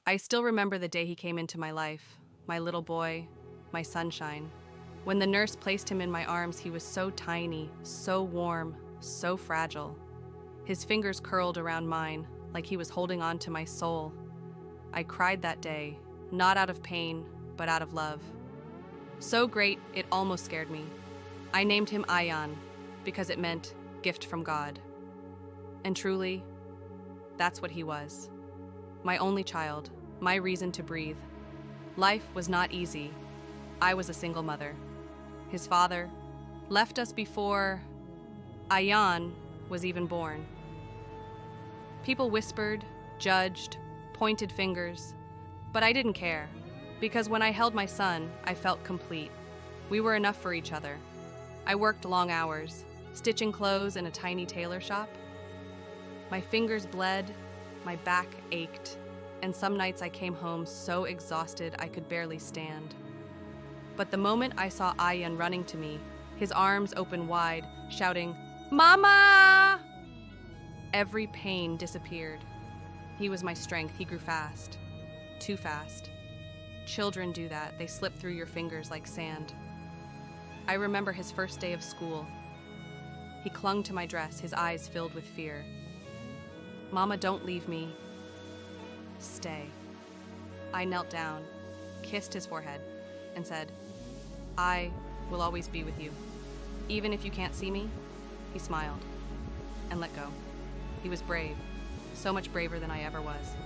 I still remember the day he came into my life, my little boy, my sunshine. When the nurse placed him in my arms, he was so tiny, so warm, so fragile. His fingers curled around mine, like he was holding on to my soul. I cried that day, not out of pain, but out of love. So great, it almost scared me. I named him Ayan, because it meant gift from God. And truly, that's what he was. My only child, my reason to breathe. Life was not easy. I was a single mother. His father left us before Ayan was even born. People whispered, judged, pointed fingers, but I didn't care, because when I held my son, I felt complete. We were enough for each other. I worked long hours, stitching clothes in a tiny tailor shop. My fingers bled, my back ached, and some nights I came home so exhausted I could barely stand. But the moment I saw Ayan running to me, his arms open wide, shouting, "Mama!" every pain disappeared. He was my strength. He grew fast. Too fast. Children do that. They slip through your fingers like sand. I remember his first day of school. He clung to my dress, his eyes filled with fear. "Mama, don't leave me. Stay." I knelt down, kissed his forehead, and said, "I will always be with you. Even if you can't see me." He smiled and let go. He was brave, so much braver than I ever was.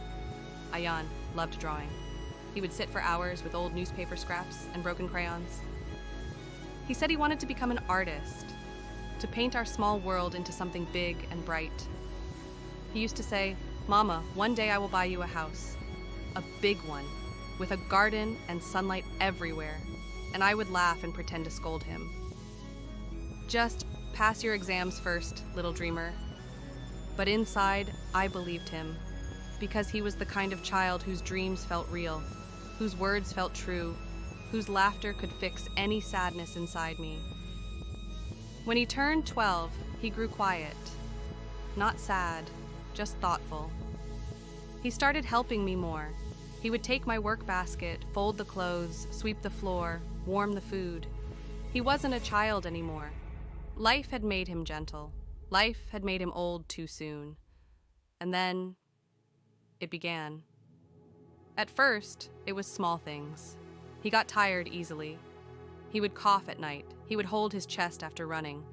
Ayan loved drawing. He would sit for hours with old newspaper scraps and broken crayons. He said he wanted to become an artist, to paint our small world into something big and bright. He used to say, "Mama, one day I will buy you a house, a big one, with a garden and sunlight everywhere." And I would laugh and pretend to scold him. "Just pass your exams first, little dreamer." But inside, I believed him, because he was the kind of child whose dreams felt real, whose words felt true, whose laughter could fix any sadness inside me. When he turned 12, he grew quiet, not sad, just thoughtful. He started helping me more. He would take my work basket, fold the clothes, sweep the floor, warm the food. He wasn't a child anymore. Life had made him gentle. Life had made him old too soon. And then it began. At first, it was small things. He got tired easily. He would cough at night. He would hold his chest after running,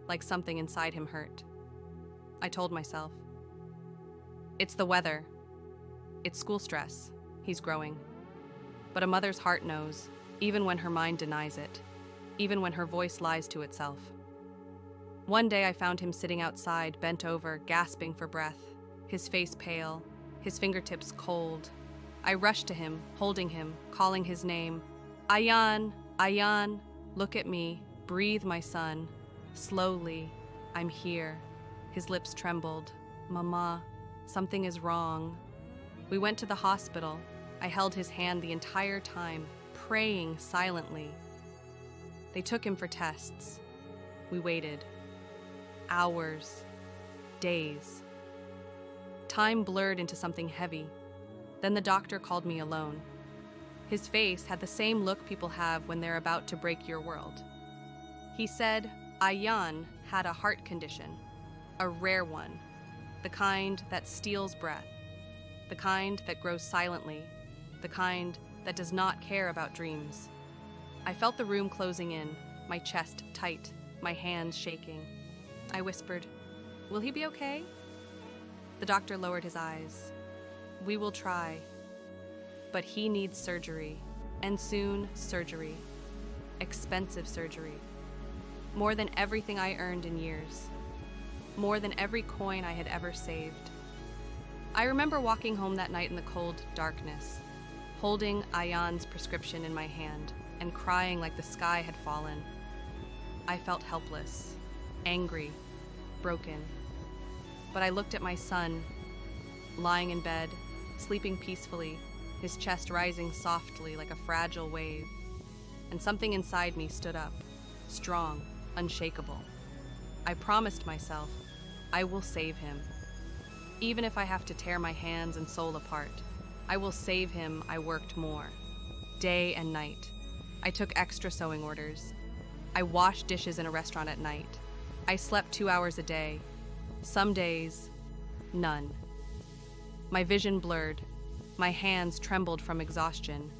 like something inside him hurt. I told myself, "It's the weather. It's school stress. He's growing." But a mother's heart knows, even when her mind denies it, even when her voice lies to itself. One day I found him sitting outside, bent over, gasping for breath, his face pale, his fingertips cold. I rushed to him, holding him, calling his name. "Ayan, Ayan, look at me, breathe, my son." Slowly, "I'm here." His lips trembled. "Mama, something is wrong." We went to the hospital. I held his hand the entire time, praying silently. They took him for tests. We waited. Hours. Days. Time blurred into something heavy. Then the doctor called me alone. His face had the same look people have when they're about to break your world. He said Ayan had a heart condition, a rare one, the kind that steals breath, the kind that grows silently, the kind that does not care about dreams. I felt the room closing in, my chest tight, my hands shaking. I whispered, "Will he be okay?" The doctor lowered his eyes. "We will try. But he needs surgery, and soon surgery. Expensive surgery. More than everything I earned in years. More than every coin I had ever saved." I remember walking home that night in the cold darkness, holding Ayan's prescription in my hand and crying like the sky had fallen. I felt helpless, angry, broken. But I looked at my son, lying in bed, sleeping peacefully, his chest rising softly like a fragile wave. And something inside me stood up, strong, unshakable. I promised myself, I will save him, even if I have to tear my hands and soul apart. I will save him. I worked more. Day and night. I took extra sewing orders. I washed dishes in a restaurant at night. I slept 2 hours a day. Some days, none. My vision blurred. My hands trembled from exhaustion.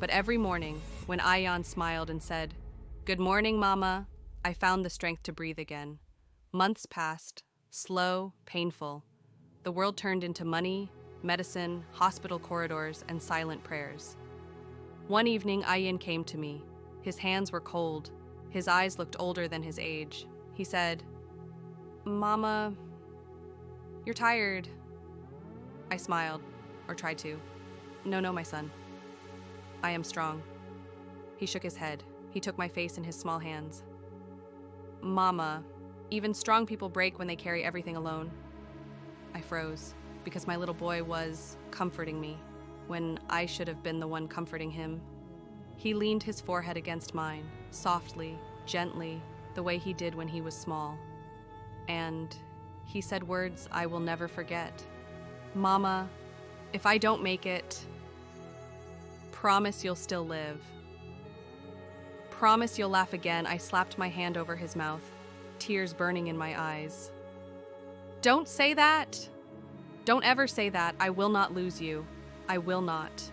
But every morning, when Ayan smiled and said, "Good morning, Mama," I found the strength to breathe again. Months passed, slow, painful. The world turned into money, medicine, hospital corridors, and silent prayers. One evening, Ayan came to me. His hands were cold. His eyes looked older than his age. He said, "Mama, you're tired." I smiled, or tried to. No, my son. I am strong." He shook his head. He took my face in his small hands. "Mama, even strong people break when they carry everything alone." I froze, because my little boy was comforting me, when I should have been the one comforting him. He leaned his forehead against mine, softly, gently, the way he did when he was small. And he said words I will never forget. "Mama, if I don't make it, promise you'll still live. Promise you'll laugh again." I slapped my hand over his mouth, tears burning in my eyes. "Don't say that! Don't ever say that. I will not lose you. I will not."